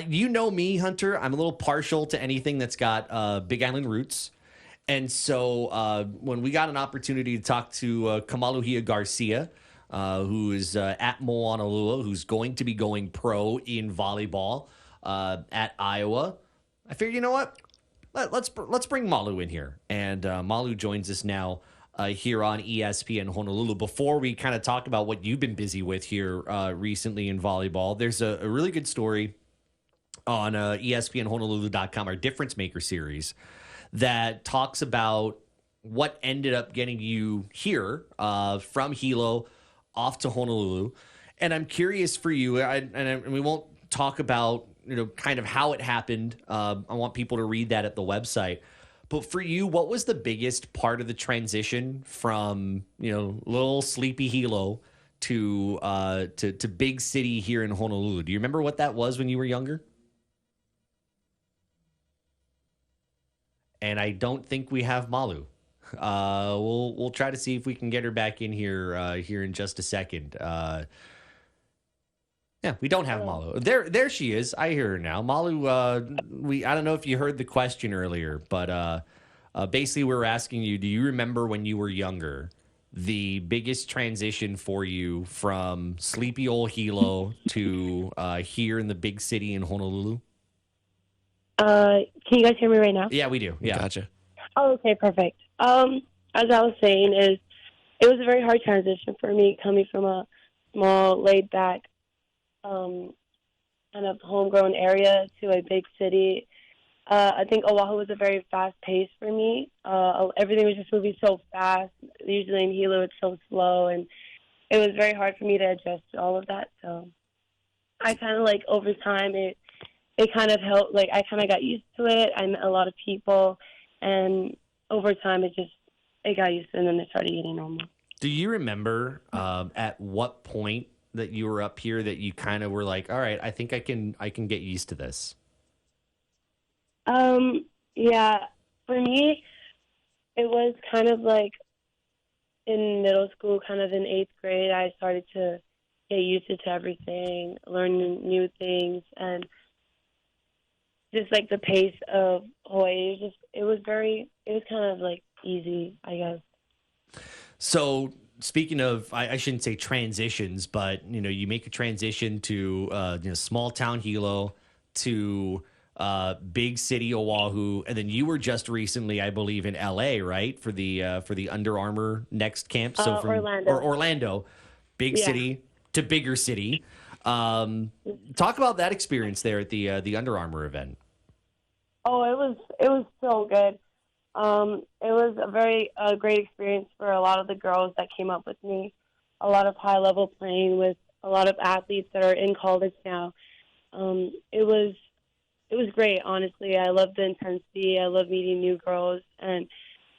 You know me, Hunter. I'm a little partial to anything that's got Big Island roots. And so when we got an opportunity to talk to Kamaluhia Garcia, who is at Moanalua, who's going to be going pro in volleyball at Iowa, I figured, you know what? Let's bring Malu in here. And Malu joins us now here on ESPN Honolulu. Before we kind of talk about what you've been busy with here recently in volleyball, there's a really good story on ESPNHonolulu.com, our Difference Maker series, that talks about what ended up getting you here from Hilo off to Honolulu. And I'm curious for you, and we won't talk about kind of how it happened. I want people to read that at the website. But for you, what was the biggest part of the transition from little sleepy Hilo to big city here in Honolulu? Do you remember what that was when you were younger? And I don't think we have Malu. We'll try to see if we can get her back in here here in just a second. Yeah, we don't have Malu. There she is. I hear her now. Malu, I don't know if you heard the question earlier, but basically we're asking you, do you remember when you were younger, the biggest transition for you from sleepy old Hilo to here in the big city in Honolulu? Can you guys hear me right now? Yeah, we do. Yeah. Gotcha. Oh, okay, perfect. As I was saying, it was a very hard transition for me coming from a small, laid-back, kind of homegrown area to a big city. I think Oahu was a very fast pace for me. Everything was just moving so fast. Usually in Hilo, it's so slow, and it was very hard for me to adjust to all of that. So I kind of over time, it kind of helped. I kind of got used to it. I met a lot of people, and over time, it got used to it, and then it started getting normal. Do you remember at what point that you were up here that you kind of were like, all right, I think I can get used to this? Yeah, for me, it was kind of in middle school, kind of in 8th grade, I started to get used to everything, learning new things, and just the pace of Hawaii. It was kind of easy, I guess. So speaking of, I shouldn't say transitions, but you make a transition to small town Hilo to big city Oahu, and then you were just recently, I believe, in LA, right, for the Under Armour next camp. So from Orlando, big city to bigger city. Talk about that experience there at the Under Armour event. Oh, it was so good. It was a very great experience for a lot of the girls that came up with me. A lot of high level playing with a lot of athletes that are in college now. It was great, honestly. I loved the intensity. I loved meeting new girls, and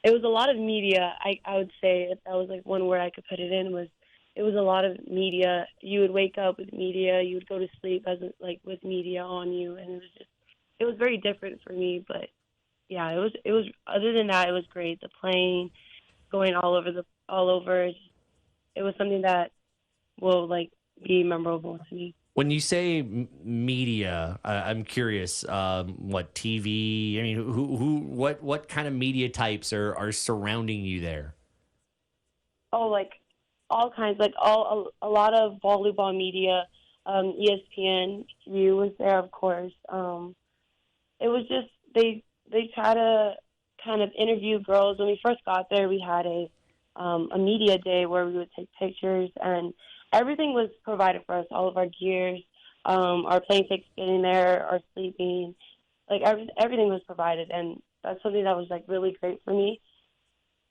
it was a lot of media. I would say if that was one word I could put it in, was it was a lot of media. You would wake up with media. You would go to sleep with media on you, and it was very different for me. But yeah, it was. Other than that, it was great. The playing, going all over. It was something that will be memorable to me. When you say media, I'm curious. What TV? I mean, what kind of media types are surrounding you there? Oh, all kinds. A lot of volleyball media. ESPN was there, of course. It was just they try to kind of interview girls. When we first got there, we had a media day where we would take pictures, and everything was provided for us, all of our gears, our plane tickets getting there, our sleeping, everything was provided, and that's something that was really great for me.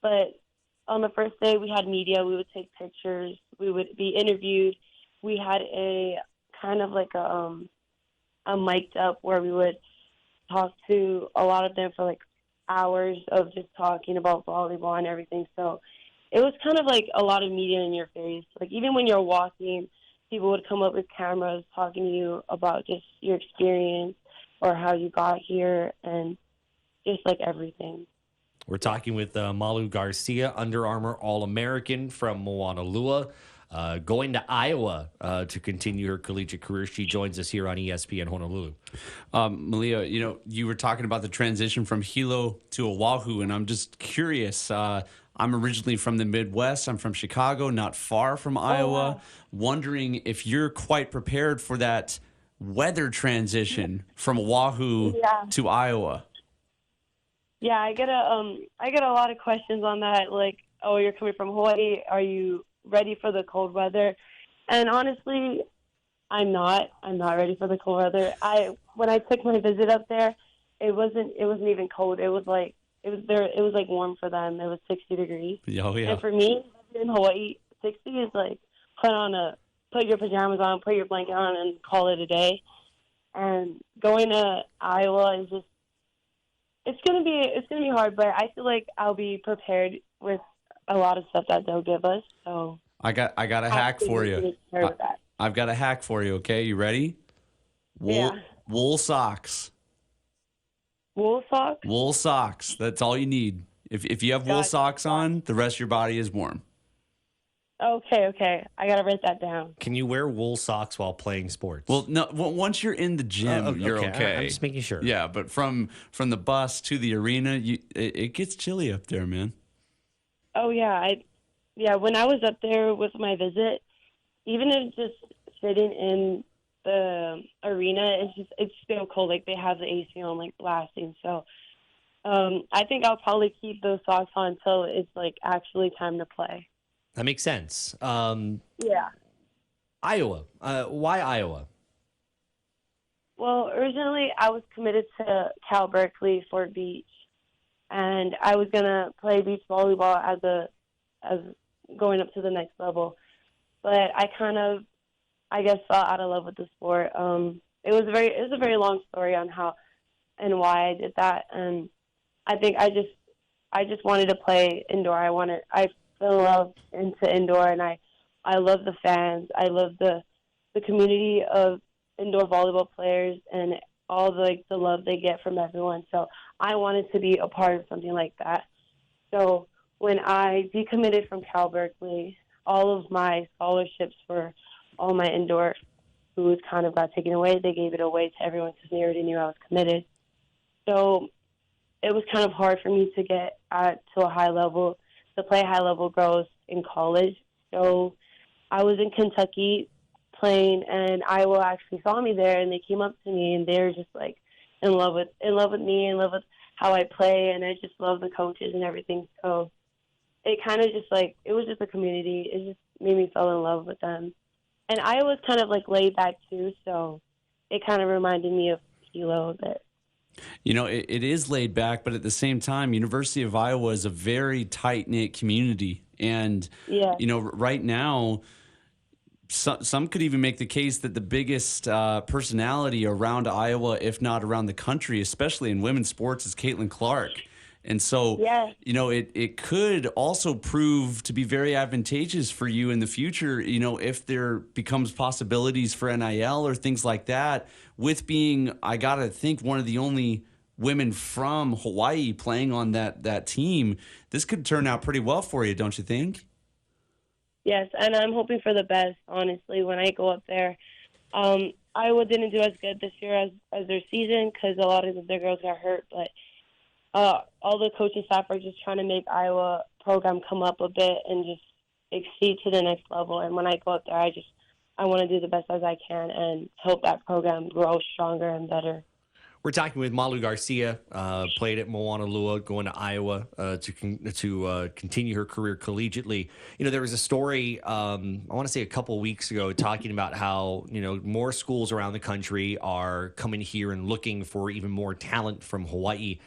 But on the first day, we had media. We would take pictures. We would be interviewed. We had a kind of a mic'd up where we would talk to a lot of them for hours of just talking about volleyball and everything. So it was kind of a lot of media in your face. Even when you're walking, people would come up with cameras talking to you about just your experience or how you got here and just everything. We're talking with Malu Garcia, Under Armour All-American from Moanalua. going to Iowa to continue her collegiate career. She joins us here on ESPN Honolulu. Malia, you were talking about the transition from Hilo to Oahu, and I'm just curious. I'm originally from the Midwest. I'm from Chicago, not far from Iowa. Wow. Wondering if you're quite prepared for that weather transition from Oahu to Iowa. Yeah, I get a lot of questions on that. Like, oh, you're coming from Hawaii. Are you ready for the cold weather? And honestly, I'm not. I'm not ready for the cold weather. When I took my visit up there, it wasn't even cold. It was like warm for them. It was 60 degrees. Oh yeah. And for me in Hawaii, 60 is like put your pajamas on, put your blanket on, and call it a day. And going to Iowa is just it's gonna be hard, but I feel like I'll be prepared with a lot of stuff that they'll give us. So I got a hack for you. I've got a hack for you. Okay, you ready? Wool socks. Wool socks? Wool socks. That's all you need. If you have wool socks on, the rest of your body is warm. Okay. I gotta write that down. Can you wear wool socks while playing sports? Well, no. Once you're in the gym, you're okay. I'm just making sure. Yeah, but from the bus to the arena, it gets chilly up there, man. Oh yeah, when I was up there with my visit, even if just sitting in the arena, it's still cold. Like they have the AC on, like blasting. So I think I'll probably keep those socks on until it's like actually time to play. That makes sense. Yeah. Iowa. Why Iowa? Well, originally I was committed to Cal Berkeley Fort Beach, and I was gonna play beach volleyball as going up to the next level. But I guess fell out of love with the sport. It was a very long story on how and why I did that, and I think I just wanted to play indoor. I fell in love into indoor, and I love the fans. I love the community of indoor volleyball players and all the love they get from everyone. So I wanted to be a part of something like that. So when I decommitted from Cal Berkeley, all of my scholarships for all my indoor foods kind of got taken away. They gave it away to everyone because they already knew I was committed. So it was kind of hard for me to get to a high level, to play high level girls in college. So I was in Kentucky playing, and Iowa actually saw me there, and they came up to me, and they were just like in love with me, in love with how I play, and I just love the coaches and everything. So it kind of just like, it was just a community. It just made me fall in love with them. And Iowa's kind of like laid back too, so it kind of reminded me of Hilo a bit. It is laid back, but at the same time, University of Iowa is a very tight-knit community. And, right now, some could even make the case that the biggest personality around Iowa, if not around the country, especially in women's sports, is Caitlin Clark. And so, it could also prove to be very advantageous for you in the future, if there becomes possibilities for NIL or things like that, with being, I got to think, one of the only women from Hawaii playing on that team. This could turn out pretty well for you, don't you think? Yes, and I'm hoping for the best, honestly, when I go up there. Iowa didn't do as good this year as their season because a lot of their girls got hurt, but all the coaching staff are just trying to make Iowa program come up a bit and just exceed to the next level. And when I go up there, I want to do the best as I can and help that program grow stronger and better. We're talking with Malu Garcia, played at Moanalua, going to Iowa to continue her career collegiately. There was a story, I want to say a couple weeks ago, talking about how, more schools around the country are coming here and looking for even more talent from Hawaii.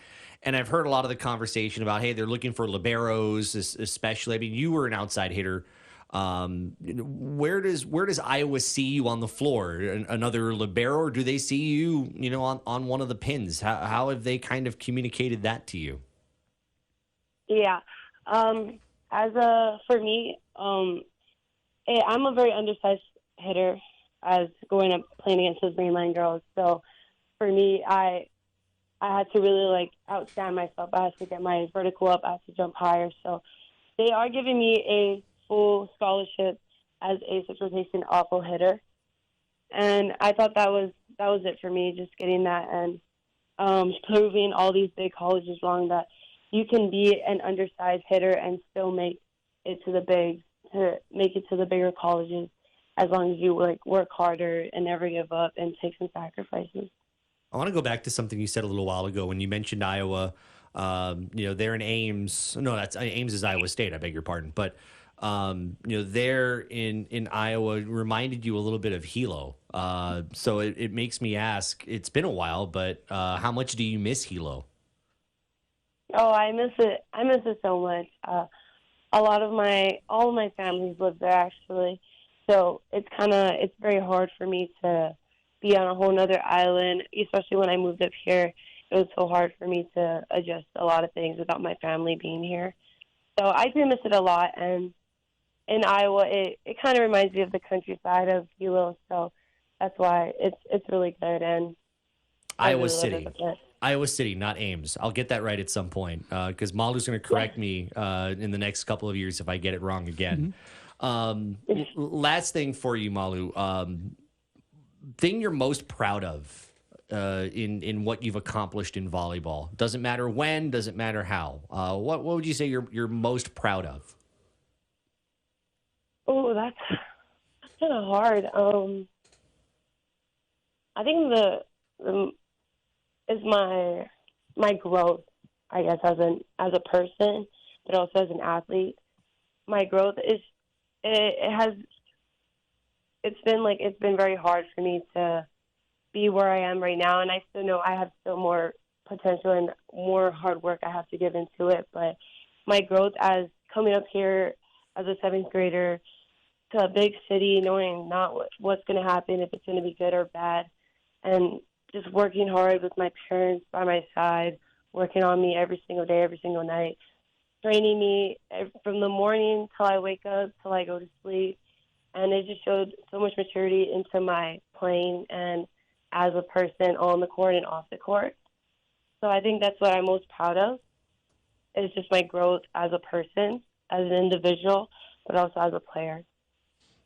And I've heard a lot of the conversation about, hey, they're looking for liberos, especially. I mean, you were an outside hitter. Where does Iowa see you on the floor? Another libero, or do they see you, on one of the pins? How have they kind of communicated that to you? Yeah. For me, I'm a very undersized hitter as going up playing against those mainline girls. So for me, I had to really outstand myself. I had to get my vertical up. I had to jump higher. So they are giving me a full scholarship as a 6 rotation awful hitter. And I thought that was it for me, just getting that and proving all these big colleges wrong that you can be an undersized hitter and still make it to the bigger colleges as long as you work harder and never give up and take some sacrifices. I want to go back to something you said a little while ago when you mentioned Iowa. They're in Ames. No, that's Ames is Iowa State. I beg your pardon. But they're in Iowa reminded you a little bit of Hilo. So it makes me ask. It's been a while, but how much do you miss Hilo? Oh, I miss it. I miss it so much. All of my families live there actually, so it's very hard for me to be on a whole nother island, especially when I moved up here. It was so hard for me to adjust a lot of things without my family being here. So I do miss it a lot, and in Iowa, it kind of reminds me of the countryside of Hilo, so that's why it's really good. And Iowa really City. Iowa City, not Ames. I'll get that right at some point because Malu's going to correct me in the next couple of years if I get it wrong again. Last thing for you, Malu. Thing you're most proud of in what you've accomplished in volleyball. Doesn't matter when, doesn't matter how. What would you say you're most proud of? Oh, that's kind of hard. I think the is my growth, I guess, as a person, but also as an athlete. My growth is it's been very hard for me to be where I am right now, and I still know I have still more potential and more hard work I have to give into it. But my growth as coming up here as a 7th grader to a big city, knowing not what's going to happen, if it's going to be good or bad, and just working hard with my parents by my side, working on me every single day, every single night, training me from the morning till I wake up, till I go to sleep. And it just showed so much maturity into my playing and as a person on the court and off the court. So I think that's what I'm most proud of, is just my growth as a person, as an individual, but also as a player.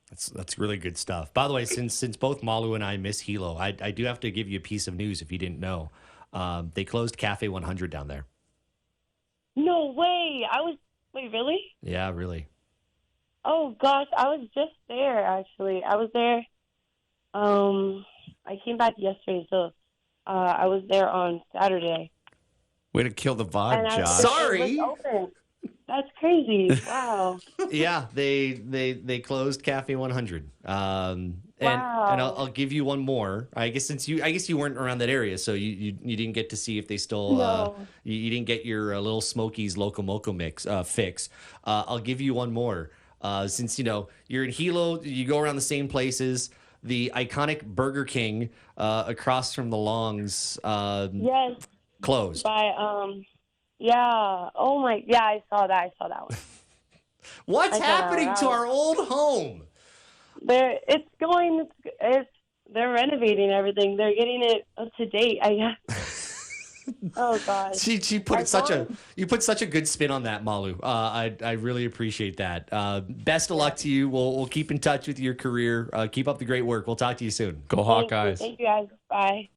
That's really good stuff. By the way, since both Malu and I miss Hilo, I do have to give you a piece of news if you didn't know. They closed Cafe 100 down there. No way! Wait, really? Yeah, really. Oh gosh, I was just there actually. I was there. I came back yesterday, so I was there on Saturday. Way to kill the vibe, Josh. Sorry. That's crazy. Wow. Yeah, they closed Cafe 100. And Wow. I'll give you one more. I guess you weren't around that area, so you didn't get to see if they still No. you didn't get your Little Smokies Loco Moco mix fix. I'll give you one more. Since you're in Hilo, you go around the same places. The iconic Burger King across from the Longs Yes. closed. By yeah. Oh my. Yeah, I saw that one. What's happening to our old home? They're renovating everything. They're getting it up to date, I guess. Oh gosh. You put such a good spin on that, Malu. I really appreciate that. Best of luck to you. We'll keep in touch with your career. Keep up the great work. We'll talk to you soon. Go Hawkeyes. Thank you guys. Bye.